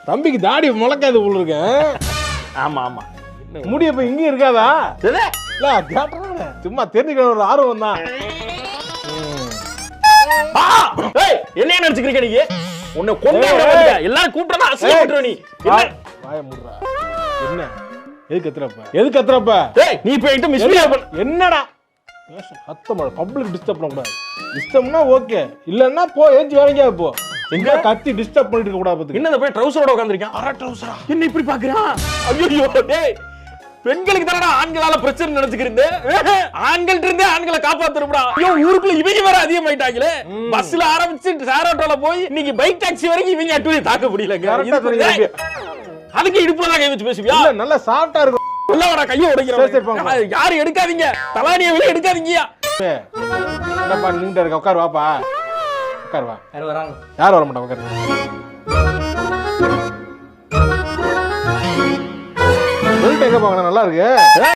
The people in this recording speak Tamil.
தம்பிக்கு தாடி முளைக்காது போல இருக்கேன். ஆமா ஆமா. முடி இப்ப இங்கேயும் இருக்காதா? இல்ல கேட்டானே சும்மா தெரிஞ்சுக்கிற ஒரு ஆர்வம் தான். என்ன நினைச்சுக்கிறீங்க நீங்க? உன்னை கொண்டு எல்லாரும் கூப்பிட்டா அசிங்கப்படுற நீ. வாய மூடுறா. என்ன எது கத்துறப்ப நீ போயிட்டு மிஸ்பிஹேவ் பண்ண. என்னடா சத்தமா பப்ளிக் டிஸ்டர்ப் பண்ண கூடாது. டிஸ்டர்ப்னா ஓகே, இல்லன்னா போ ஏஞ்சி வேலைங்க போ. எங்க கத்தி டிஸ்டர்ப் பண்ணிட்டு இருக்க கூடாது. என்ன போய் ட்ரவுசரோட உட்கார்ந்திருக்கான்? அரை ட்ரவுசரா? என்ன இப்படி பாக்குறான்? ஐயோ டேய், பெண்களுக்கு தானடா ஆண்களால பிரச்சனை நினைச்சுக்கிறீங்க. ஆண்கள்ட்ட இருந்தே ஆண்களை காப்பாத்துறோம்டா. ஐயோ ஊருக்குள்ள இவங்க வேற அதிகமாயிட்டாங்களே. பஸ்ல ஆரம்பிச்சு ஷேர் ஆட்டோல போய் இன்னைக்கு பைக் டாக்ஸி வரைக்கும் இவங்க அட்டுவே தாக்க முடியலங்க. அதுக்கு இடுப்புல தான் கை வச்சு பேசுவியா? இல்ல நல்லா சாஃப்ட்டா இருக்கும். உள்ளவடா கையை உடைக்கிறேன். யாரும் எடுக்காதீங்க, தலானிய வெளிய எடுக்காதீங்கயா. என்னப்பா நின்னுட்டு இருக்க? உட்கார் வாப்பா, உட்கார் வா. யார் வராங்க? யாரும் வர மாட்டாங்க, உட்கார். பெல்ட் எங்க போங்க? நல்லா இருக்கு.